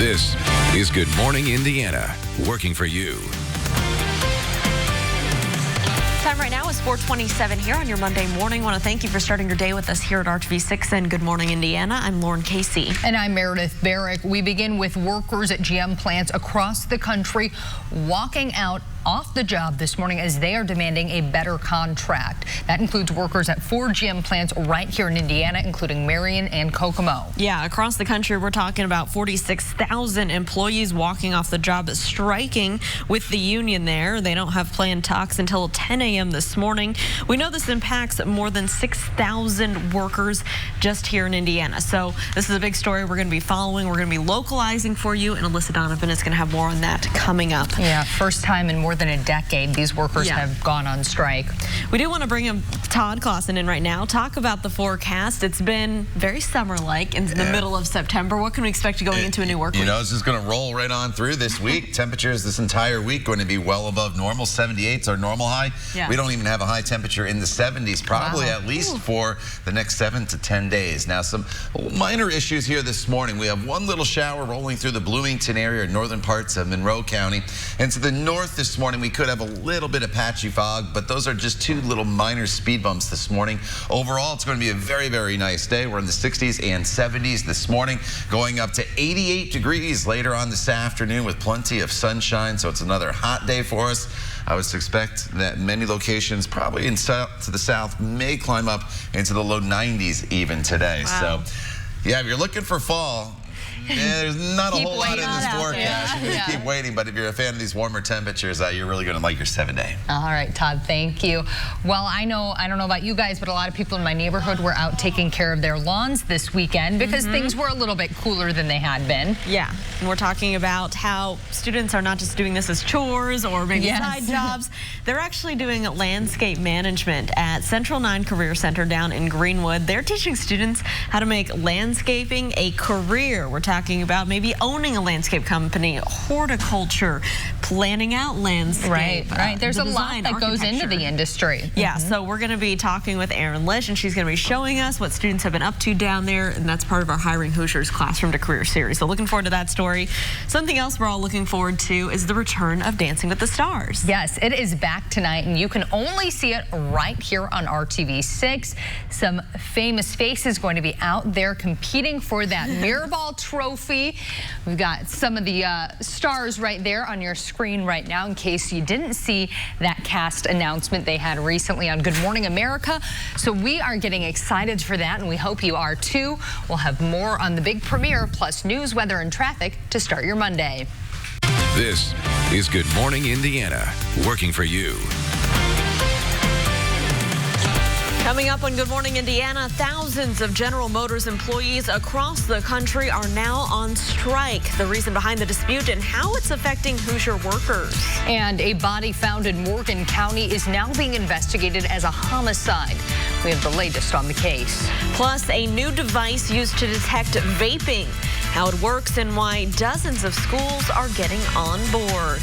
This is Good Morning Indiana, working for you. Time right now is 4:27 here on your Monday morning. I want to thank you for starting your day with us here at RTV6 and Good Morning Indiana. I'm Lauren Casey. And I'm Meredith Barrick. We begin with workers at GM plants across the country walking out off the job this morning as they are demanding a better contract. That includes workers at 4 GM plants right here in Indiana, including Marion and Kokomo. Yeah, across the country, we're talking about 46,000 employees walking off the job, striking with the union there. They don't have planned talks until 10 a.m. this morning. We know this impacts more than 6,000 workers just here in Indiana. So this is a big story we're going to be following. We're going to be localizing for you, and Alyssa Donovan is going to have more on that coming up. Yeah, first time in more than a decade these workers have gone on strike. We do want to bring in Todd Clausen in right now, talk about the forecast. It's been very summer-like in the middle of September. What can we expect going into a new work week? You know, it's just going to roll right on through this week. Temperatures this entire week going to be well above normal. 78's our normal high. Yeah. We don't even have a high temperature in the 70s, probably at least for the next 7 to 10 days. Now, some minor issues here this morning. We have one little shower rolling through the Bloomington area, northern parts of Monroe County. And to the north this morning, we could have a little bit of patchy fog, but those are just 2 little minor speed bumps this morning. Overall, it's going to be a very, very nice day. We're in the 60s and 70s this morning, going up to 88 degrees later on this afternoon with plenty of sunshine. So it's another hot day for us. I would expect that many locations, probably to the south, may climb up into the low 90s even today. Wow. So, yeah, if you're looking for fall, there's not a whole lot in this forecast. You keep waiting, but if you're a fan of these warmer temperatures, you're really going to like your 7-day. All right, Todd, thank you. Well, I don't know about you guys, but a lot of people in my neighborhood were out taking care of their lawns this weekend because things were a little bit cooler than they had been. Yeah, and we're talking about how students are not just doing this as chores or maybe side jobs. They're actually doing landscape management at Central 9 Career Center down in Greenwood. They're teaching students how to make landscaping a career. We're talking about maybe owning a landscape company, horticulture, planning out landscape. Right. There's a lot that goes into the industry. Yeah, so we're going to be talking with Erin Lish, and she's going to be showing us what students have been up to down there, and that's part of our Hiring Hoosiers Classroom to Career series. So looking forward to that story. Something else we're all looking forward to is the return of Dancing with the Stars. Yes, it is back tonight, and you can only see it right here on RTV6. Some famous faces going to be out there competing for that Mirrorball trophy. We've got some of the stars right there on your screen right now in case you didn't see that cast announcement they had recently on Good Morning America. So we are getting excited for that, and we hope you are too. We'll have more on the big premiere, plus news, weather, and traffic to start your Monday. This is Good Morning Indiana, working for you. Coming up on Good Morning Indiana, thousands of General Motors employees across the country are now on strike. The reason behind the dispute and how it's affecting Hoosier workers. And a body found in Morgan County is now being investigated as a homicide. We have the latest on the case. Plus, a new device used to detect vaping, how it works and why dozens of schools are getting on board.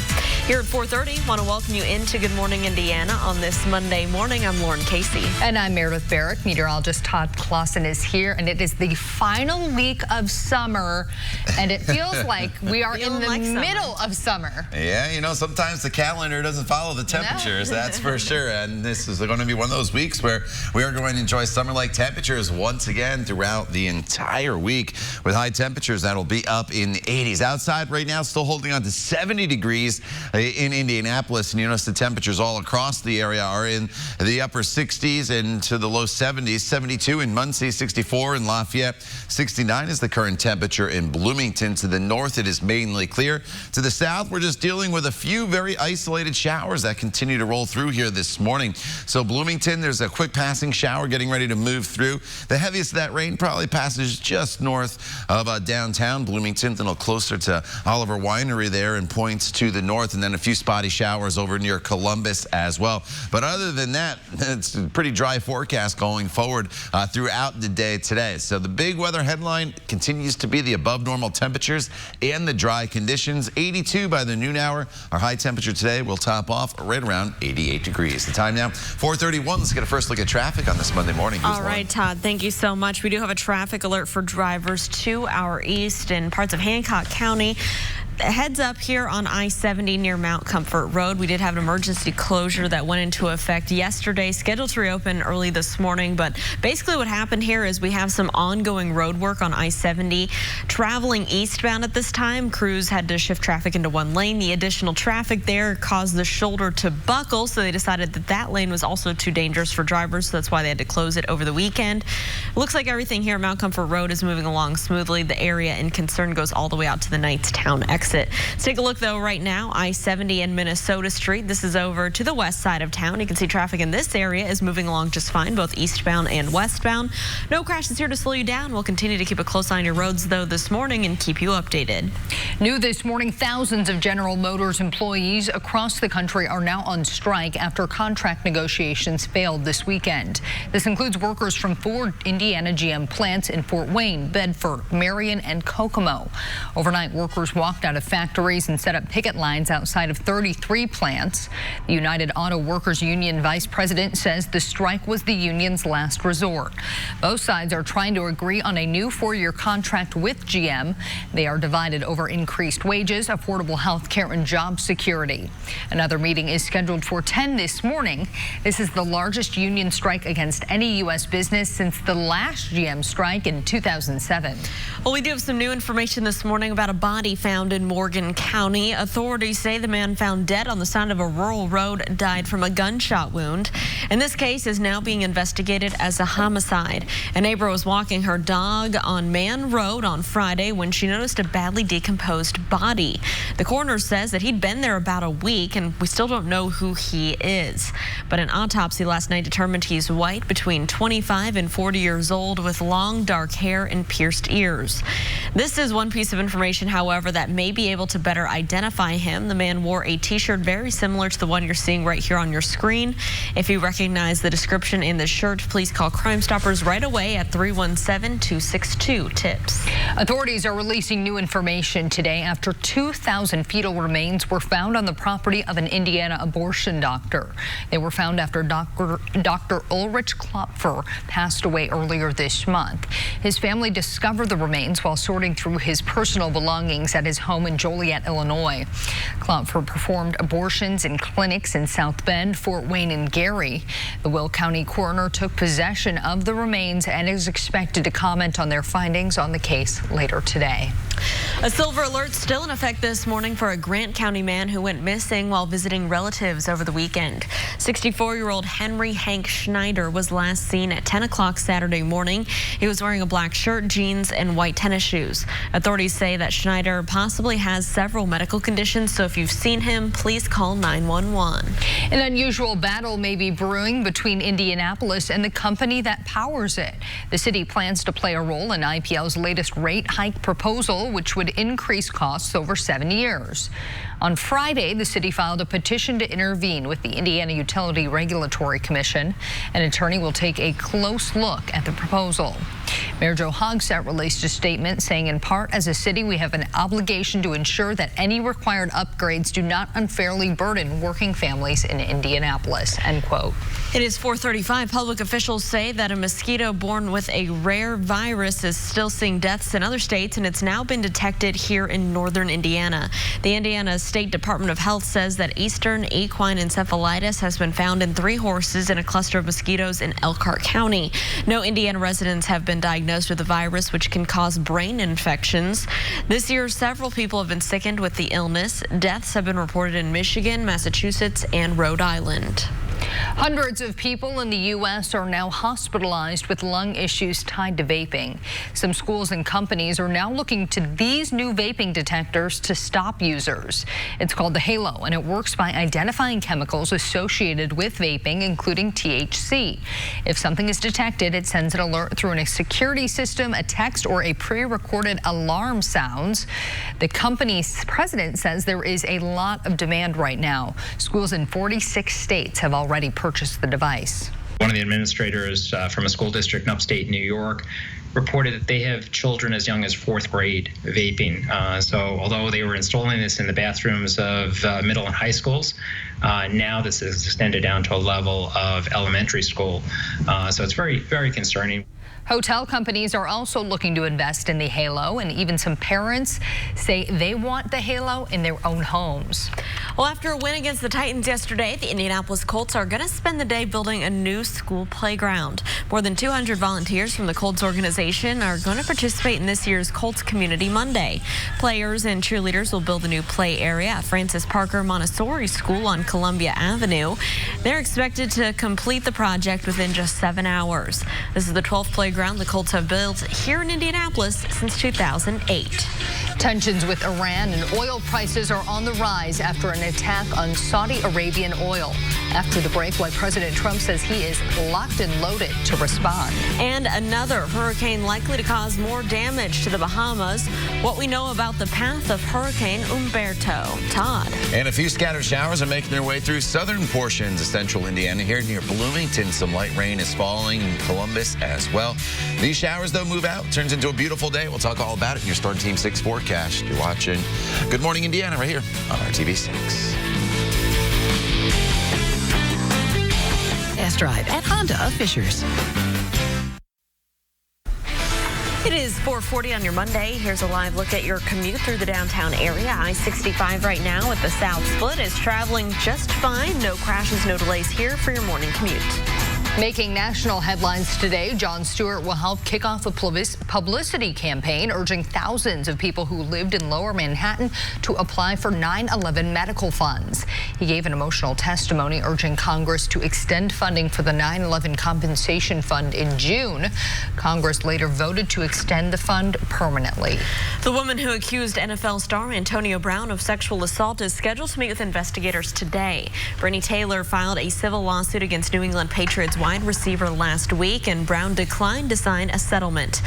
Here at 4:30, want to welcome you into Good Morning Indiana on this Monday morning. I'm Lauren Casey. And I'm Meredith Barrick. Meteorologist Todd Clausen is here, and it is the final week of summer, and it feels like we are in the middle of summer. Yeah, you know, sometimes the calendar doesn't follow the temperatures, that's for sure. And this is going to be one of those weeks where we are going to enjoy summer-like temperatures once again throughout the entire week with high temperatures that'll be up in the 80s. Outside right now, still holding on to 70 degrees in Indianapolis, and you notice the temperatures all across the area are in the upper 60s and to the low 70s. 72 in Muncie, 64 in Lafayette, 69 is the current temperature in Bloomington. To the north, it is mainly clear. To the south, we're just dealing with a few very isolated showers that continue to roll through here this morning. So Bloomington, there's a quick passing shower getting ready to move through. The heaviest of that rain probably passes just north of downtown Bloomington, then a little closer to Oliver Winery there and points to the north, and then a few spotty showers over near Columbus as well. But other than that, it's a pretty dry forecast going forward throughout the day today. So the big weather headline continues to be the above normal temperatures and the dry conditions. 82 by the noon hour. Our high temperature today will top off right around 88 degrees. The time now, 4:31. Let's get a first look at traffic on this Monday morning. All right, Todd, thank you so much. We do have a traffic alert for drivers to our east. East and parts of Hancock County. Heads up here on I-70 near Mount Comfort Road. We did have an emergency closure that went into effect yesterday, scheduled to reopen early this morning. But basically what happened here is we have some ongoing road work on I-70. Traveling eastbound at this time, crews had to shift traffic into one lane. The additional traffic there caused the shoulder to buckle, so they decided that that lane was also too dangerous for drivers, so that's why they had to close it over the weekend. Looks like everything here at Mount Comfort Road is moving along smoothly. The area in concern goes all the way out to the Knightstown exit. Let's take a look, though, right now. I-70 and Minnesota Street. This is over to the west side of town. You can see traffic in this area is moving along just fine, both eastbound and westbound. No crashes here to slow you down. We'll continue to keep a close eye on your roads, though, this morning and keep you updated. New this morning, thousands of General Motors employees across the country are now on strike after contract negotiations failed this weekend. This includes workers from 4 Indiana GM plants in Fort Wayne, Bedford, Marion, and Kokomo. Overnight, workers walked out of factories and set up picket lines outside of 33 plants. The United Auto Workers Union vice president says the strike was the union's last resort. Both sides are trying to agree on a new 4-year contract with GM. They are divided over increased wages, affordable health care, and job security. Another meeting is scheduled for 10 this morning. This is the largest union strike against any U.S. business since the last GM strike in 2007. Well, we do have some new information this morning about a body found in Morgan County. Authorities say the man found dead on the side of a rural road died from a gunshot wound. And this case is now being investigated as a homicide. A neighbor was walking her dog on Man Road on Friday when she noticed a badly decomposed body. The coroner says that he'd been there about a week, and we still don't know who he is. But an autopsy last night determined he's white, between 25 and 40 years old, with long dark hair and pierced ears. This is one piece of information, however, that may be able to better identify him. The man wore a t-shirt very similar to the one you're seeing right here on your screen. If you recognize the description in the shirt, please call Crime Stoppers right away at 317-262-TIPS. Authorities are releasing new information today after 2,000 fetal remains were found on the property of an Indiana abortion doctor. They were found after Dr. Ulrich Klopfer passed away earlier this month. His family discovered the remains while sorting through his personal belongings at his home in Joliet, Illinois. Klopfer performed abortions in clinics in South Bend, Fort Wayne, and Gary. The Will County coroner took possession of the remains and is expected to comment on their findings on the case later today. A silver alert still in effect this morning for a Grant County man who went missing while visiting relatives over the weekend. 64-year-old Henry Hank Schneider was last seen at 10 o'clock Saturday morning. He was wearing a black shirt, jeans, and white tennis shoes. Authorities say that Schneider possibly has several medical conditions, so if you've seen him, please call 911. An unusual battle may be brewing between Indianapolis and the company that powers it. The city plans to play a role in IPL's latest rate hike proposal, which would increase costs over 7 years. On Friday, the city filed a petition to intervene with the Indiana Utility Regulatory Commission. An attorney will take a close look at the proposal. Mayor Joe Hogsett released a statement saying, in part, as a city, we have an obligation to ensure that any required upgrades do not unfairly burden working families in Indianapolis, end quote. It is 4:35. Public officials say that a mosquito born with a rare virus is still seeing deaths in other states, and it's now been detected here in northern Indiana. The Indiana State Department of Health says that Eastern equine encephalitis has been found in 3 horses in a cluster of mosquitoes in Elkhart County. No Indiana residents have been diagnosed with the virus, which can cause brain infections. This year, several people have been sickened with the illness. Deaths have been reported in Michigan, Massachusetts, and Rhode Island. Hundreds of people in the U.S. are now hospitalized with lung issues tied to vaping. Some schools and companies are now looking to these new vaping detectors to stop users. It's called the Halo, and it works by identifying chemicals associated with vaping, including THC. If something is detected, it sends an alert through a security system, a text, or a pre-recorded alarm sounds. The company's president says there is a lot of demand right now. Schools in 46 states have already purchased the device. One of the administrators from a school district in upstate New York reported that they have children as young as 4th grade vaping. So although they were installing this in the bathrooms of middle and high schools, now this is extended down to a level of elementary school. So it's very, very concerning. Hotel companies are also looking to invest in the Halo, and even some parents say they want the Halo in their own homes. Well, after a win against the Titans yesterday, the Indianapolis Colts are going to spend the day building a new school playground. More than 200 volunteers from the Colts organization are going to participate in this year's Colts Community Monday. Players and cheerleaders will build a new play area at Francis Parker Montessori School on Columbia Avenue. They're expected to complete the project within just 7 hours. This is the 12th playground the Colts have built here in Indianapolis since 2008. Tensions with Iran and oil prices are on the rise after an attack on Saudi Arabian oil. After the break, why President Trump says he is locked and loaded to respond. And another hurricane likely to cause more damage to the Bahamas. What we know about the path of Hurricane Umberto. Todd. And a few scattered showers are making their way through southern portions of central Indiana. Here near Bloomington, some light rain is falling in Columbus as well. These showers, though, move out. Turns into a beautiful day. We'll talk all about it in your Storm Team 6 forecast. You're watching Good Morning Indiana right here on RTV 6. Test drive at Honda of Fishers. It is 4:40 on your Monday. Here's a live look at your commute through the downtown area. I-65 right now at the South Split is traveling just fine. No crashes, no delays here for your morning commute. Making national headlines today, Jon Stewart will help kick off a publicity campaign urging thousands of people who lived in Lower Manhattan to apply for 9/11 medical funds. He gave an emotional testimony urging Congress to extend funding for the 9/11 compensation fund in June. Congress later voted to extend the fund permanently. The woman who accused NFL star Antonio Brown of sexual assault is scheduled to meet with investigators today. Brittany Taylor filed a civil lawsuit against New England Patriots wide receiver last week, and Brown declined to sign a settlement.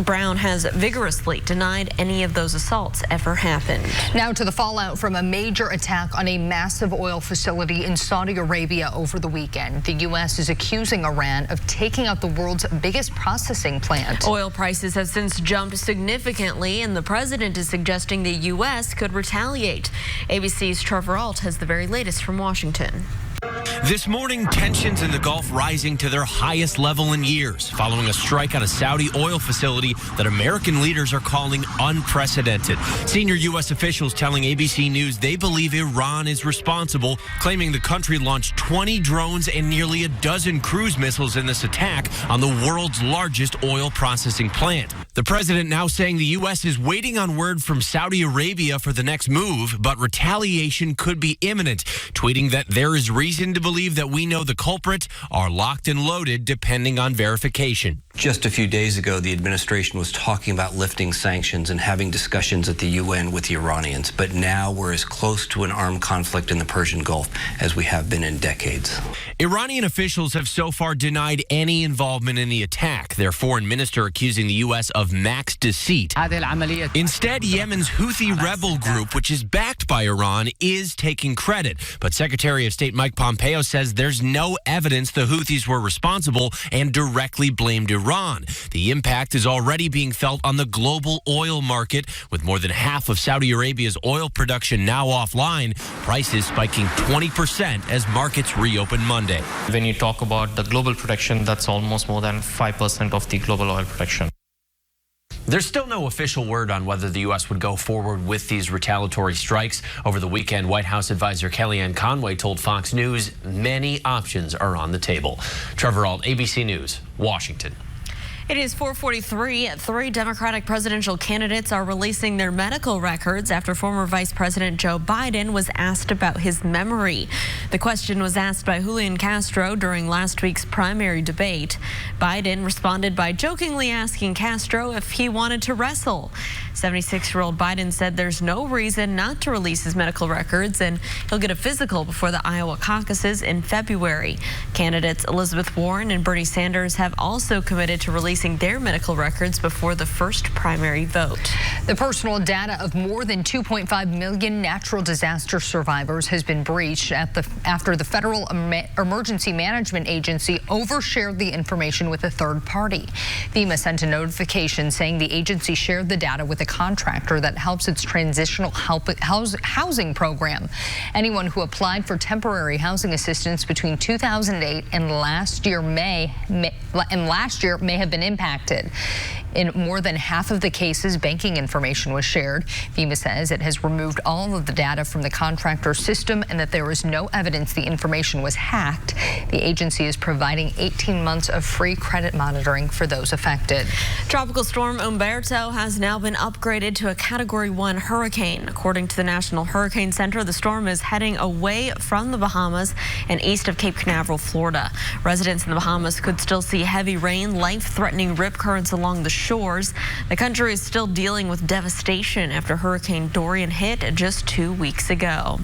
Brown has vigorously denied any of those assaults ever happened. Now to the fallout from a major attack on a massive oil facility in Saudi Arabia over the weekend. The U.S. is accusing Iran of taking out the world's biggest processing plant. Oil prices have since jumped significantly, and the president is suggesting the U.S. could retaliate. ABC's Trevor Ault has the very latest from Washington. This morning, tensions in the Gulf rising to their highest level in years, following a strike at a Saudi oil facility that American leaders are calling unprecedented. Senior U.S. officials telling ABC News they believe Iran is responsible, claiming the country launched 20 drones and nearly a dozen cruise missiles in this attack on the world's largest oil processing plant. The president now saying the U.S. is waiting on word from Saudi Arabia for the next move, but retaliation could be imminent, tweeting that there is reason to believe that we know the culprits are locked and loaded depending on verification. Just a few days ago, the administration was talking about lifting sanctions and having discussions at the UN with the Iranians. But now we're as close to an armed conflict in the Persian Gulf as we have been in decades. Iranian officials have so far denied any involvement in the attack, their foreign minister accusing the U.S. of max deceit. Instead, Yemen's Houthi rebel group, which is backed by Iran, is taking credit. But Secretary of State Mike Pompeo says there's no evidence the Houthis were responsible and directly blamed Iran. The impact is already being felt on the global oil market, with more than half of Saudi Arabia's oil production now offline, prices spiking 20% as markets reopen Monday. When you talk about the global production, that's almost more than 5% of the global oil production. There's still no official word on whether the U.S. would go forward with these retaliatory strikes. Over the weekend, White House advisor Kellyanne Conway told Fox News many options are on the table. Trevor Ault, ABC News, Washington. It is 4:43. 3 Democratic presidential candidates are releasing their medical records after former Vice President Joe Biden was asked about his memory. The question was asked by Julian Castro during last week's primary debate. Biden responded by jokingly asking Castro if he wanted to wrestle. 76-year-old Biden said there's no reason not to release his medical records, and he'll get a physical before the Iowa caucuses in February. Candidates Elizabeth Warren and Bernie Sanders have also committed to releasing their medical records before the first primary vote. The personal data of more than 2.5 million natural disaster survivors has been breached after the Federal Emergency Management Agency overshared the information with a third party. FEMA sent a notification saying the agency shared the data with the contractor that helps its transitional housing program. Anyone who applied for temporary housing assistance between 2008 and last year may have been impacted. In more than half of the cases, banking information was shared. FEMA says it has removed all of the data from the contractor system and that there is no evidence the information was hacked. The agency is providing 18 months of free credit monitoring for those affected. Tropical storm Humberto has now been upgraded to a Category 1 hurricane. According to the National Hurricane Center, the storm is heading away from the Bahamas and east of Cape Canaveral, Florida. Residents in the Bahamas could still see heavy rain, life-threatening rip currents along the shores. The country is still dealing with devastation after Hurricane Dorian hit just 2 weeks ago.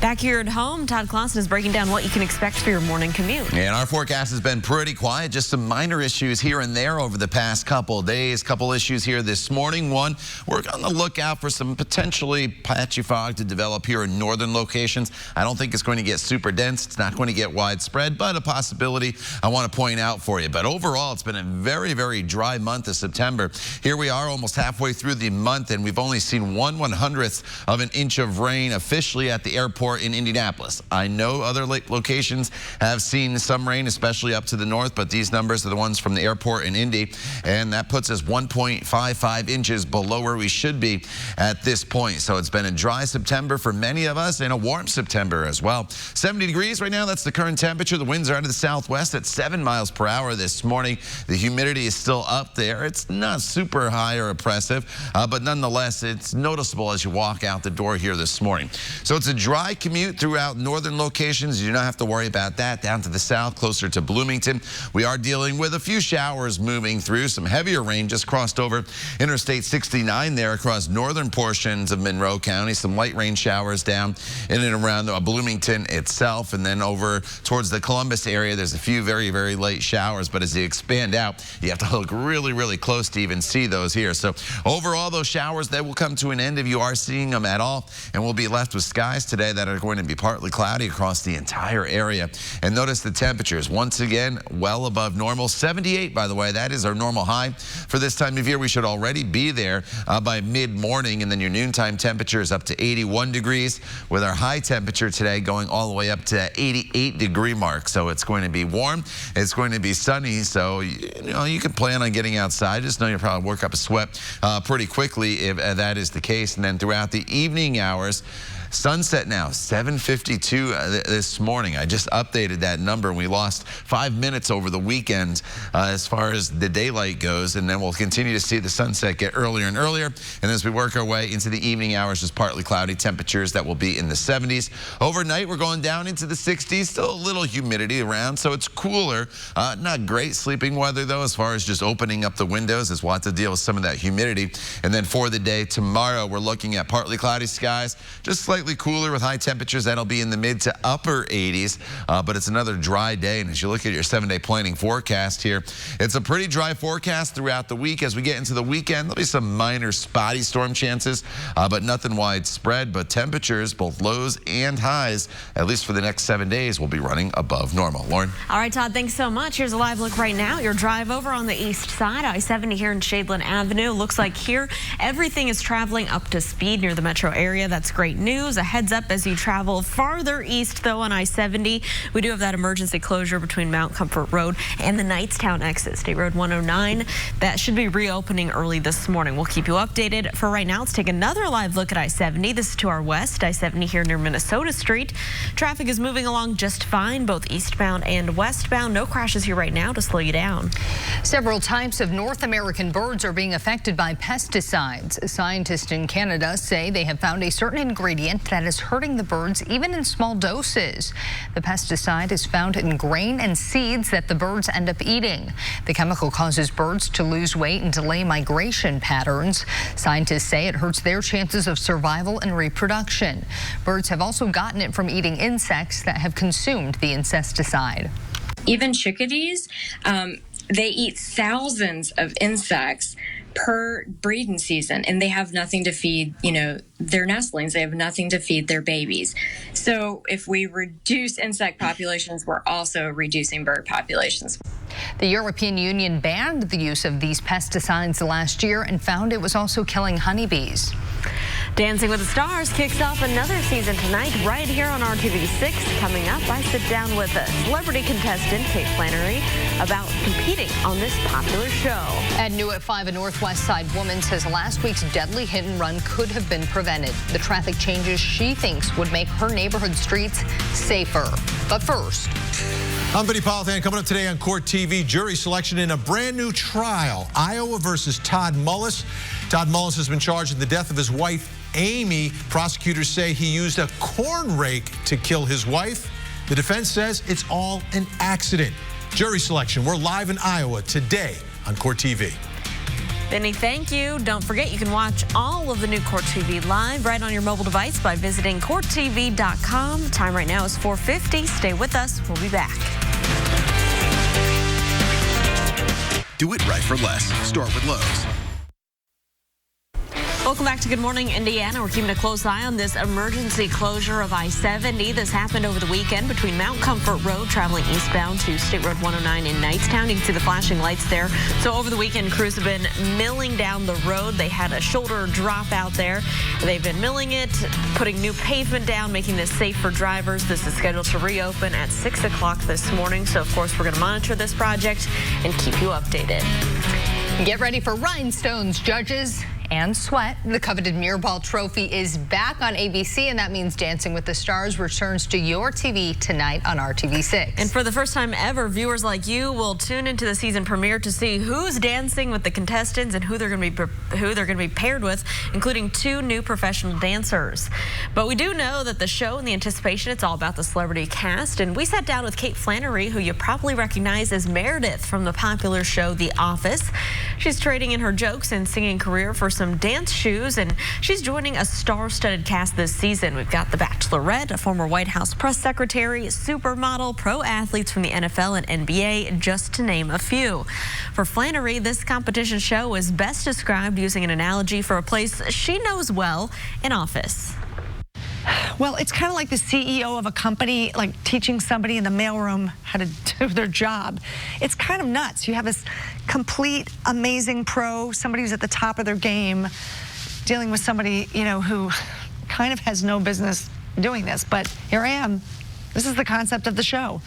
Back here at home, Todd Clausen is breaking down what you can expect for your morning commute. And our forecast has been pretty quiet, just some minor issues here and there over the past couple of days. Couple issues here this morning. One, we're on the lookout for some potentially patchy fog to develop here in northern locations. I don't think it's going to get super dense. It's not going to get widespread, but a possibility I want to point out for you. But overall, it's been a very, very dry month of September. Here we are almost halfway through the month, and we've only seen 1/100th of an inch of rain officially at the airport in Indianapolis. I know other locations have seen some rain, especially up to the north, but these numbers are the ones from the airport in Indy, and that puts us 1.55 inches below where we should be at this point. So it's been a dry September for many of us and a warm September as well. 70 degrees right now, that's the current temperature. The winds are out of the southwest at 7 miles per hour this morning. The humidity is still up there. It's not super high or oppressive, but nonetheless, it's noticeable as you walk out the door here this morning. So it's a dry commute throughout northern locations. You do not have to worry about that. Down to the south, closer to Bloomington, we are dealing with a few showers moving through. Some heavier rain just crossed over Interstate 69 there across northern portions of Monroe County. Some light rain showers down in and around Bloomington itself, and then over towards the Columbus area, there's a few very, very light showers, but as you expand out, you have to look really, really close to even see those here. So overall, those showers, they will come to an end if you are seeing them at all, and we'll be left with skies today that are going to be partly cloudy across the entire area. And notice the temperatures once again well above normal. 78, by the way, that is our normal high for this time of year. We should already be there by mid-morning, and then your noontime temperature is up to 81 degrees with our high temperature today going all the way up to 88-degree mark. So it's going to be warm, it's going to be sunny, so you can plan on getting outside. Just know you'll probably work up a sweat pretty quickly if that is the case. And then throughout the evening hours, sunset now, 7:52 this morning. I just updated that number, and we lost 5 minutes over the weekend as far as the daylight goes, and then we'll continue to see the sunset get earlier and earlier. And as we work our way into the evening hours, just partly cloudy temperatures that will be in the 70s. Overnight, we're going down into the 60s. Still a little humidity around, so it's cooler. Not great sleeping weather, though, as far as just opening up the windows, as we'll have to deal with some of that humidity. And then for the day tomorrow, we're looking at partly cloudy skies, just slightly cooler with high temperatures. That'll be in the mid to upper 80s, but it's another dry day. And as you look at your 7-day planning forecast here, it's a pretty dry forecast throughout the week. As we get into the weekend, there'll be some minor spotty storm chances, but nothing widespread. But temperatures, both lows and highs, at least for the next 7 days, will be running above normal. Lauren? All right, Todd, thanks so much. Here's a live look right now. Your drive over on the east side, I-70 here in Shadeland Avenue. Looks like here everything is traveling up to speed near the metro area. That's great news. A heads up as you travel farther east, though, on I-70. We do have that emergency closure between Mount Comfort Road and the Knightstown exit, State Road 109. That should be reopening early this morning. We'll keep you updated. For right now, let's take another live look at I-70. This is to our west, I-70 here near Minnesota Street. Traffic is moving along just fine, both eastbound and westbound. No crashes here right now to slow you down. Several types of North American birds are being affected by pesticides. Scientists in Canada say they have found a certain ingredient that is hurting the birds even in small doses. The pesticide is found in grain and seeds that the birds end up eating. The chemical causes birds to lose weight and delay migration patterns. Scientists say it hurts their chances of survival and reproduction. Birds have also gotten it from eating insects that have consumed the insecticide. Even chickadees, they eat thousands of insects per breeding season, and they have nothing to feed, their nestlings. They have nothing to feed their babies. So if we reduce insect populations, we're also reducing bird populations. The European Union banned the use of these pesticides last year and found it was also killing honeybees. Dancing with the Stars kicks off another season tonight right here on RTV6. Coming up, I sit down with a celebrity contestant, Kate Flannery, about competing on this popular show. At New at 5, a Northwest Side woman says last week's deadly hit and run could have been prevented. The traffic changes she thinks would make her neighborhood streets safer. But first, I'm Vinny Politan. Coming up today on Court TV, jury selection in a brand new trial. Iowa versus Todd Mullis. Todd Mullis has been charged in the death of his wife, Amy. Prosecutors say he used a corn rake to kill his wife. The defense says it's all an accident. Jury selection. We're live in Iowa today on Court TV. Vinny, thank you. Don't forget, you can watch all of the new Court TV live right on your mobile device by visiting CourtTV.com. Time right now is 4:50. Stay with us. We'll be back. Do it right for less. Start with Lowe's. Welcome back to Good Morning Indiana. We're keeping a close eye on this emergency closure of I-70. This happened over the weekend between Mount Comfort Road traveling eastbound to State Road 109 in Knightstown. You can see the flashing lights there. So over the weekend, crews have been milling down the road. They had a shoulder drop out there. They've been milling it, putting new pavement down, making this safe for drivers. This is scheduled to reopen at 6 o'clock this morning. So, of course, we're going to monitor this project and keep you updated. Get ready for rhinestones, judges, and sweat. The coveted Mirrorball Trophy is back on ABC, and that means Dancing with the Stars returns to your TV tonight on RTV6. And for the first time ever, viewers like you will tune into the season premiere to see who's dancing with the contestants and who they're going to be paired with, including 2 new professional dancers. But we do know that the show and the anticipation, it's all about the celebrity cast. And we sat down with Kate Flannery, who you probably recognize as Meredith from the popular show The Office. She's trading in her jokes and singing career for some dance shoes, and she's joining a star-studded cast this season. We've got The Bachelorette, a former White House press secretary, supermodel, pro athletes from the NFL and NBA, just to name a few. For Flannery, this competition show is best described using an analogy for a place she knows well, an office. Well, it's kind of like the CEO of a company, like teaching somebody in the mailroom how to do their job. It's kind of nuts. You have this complete, amazing pro, somebody who's at the top of their game, dealing with somebody, who kind of has no business doing this. But here I am. This is the concept of the show.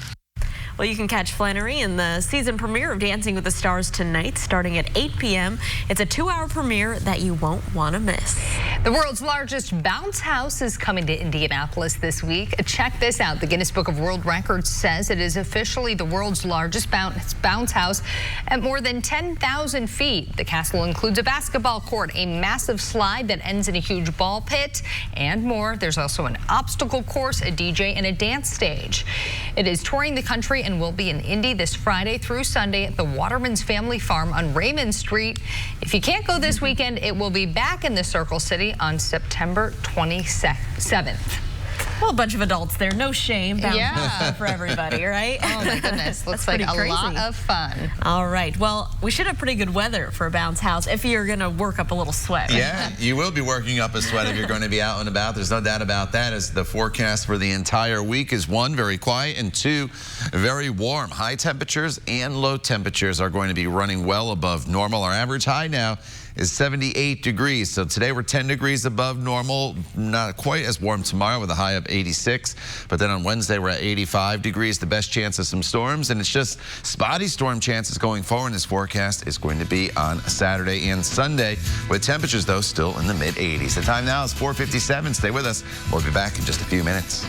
Well, you can catch Flannery in the season premiere of Dancing with the Stars tonight, starting at 8 p.m. It's a 2-hour premiere that you won't want to miss. The world's largest bounce house is coming to Indianapolis this week. Check this out. The Guinness Book of World Records says it is officially the world's largest bounce house at more than 10,000 feet. The castle includes a basketball court, a massive slide that ends in a huge ball pit, and more. There's also an obstacle course, a DJ, and a dance stage. It is touring the country and will be in Indy this Friday through Sunday at the Waterman's Family Farm on Raymond Street. If you can't go this weekend, it will be back in the Circle City on September 27th. Well, a bunch of adults there. No shame. Yeah. For everybody, right? Oh, my goodness. Looks like a lot of fun. All right. Well, we should have pretty good weather for a bounce house if you're going to work up a little sweat. Yeah, you will be working up a sweat if you're going to be out and about. There's no doubt about that, as the forecast for the entire week is 1, very quiet, and 2, very warm. High temperatures and low temperatures are going to be running well above normal. Our average high now is 78 degrees. So today we're 10 degrees above normal. Not quite as warm tomorrow with a high of 86. But then on Wednesday we're at 85 degrees. The best chance of some storms, and it's just spotty storm chances going forward. This forecast is going to be on Saturday and Sunday, with temperatures though still in the mid 80s. The time now is 4:57. Stay with us. We'll be back in just a few minutes.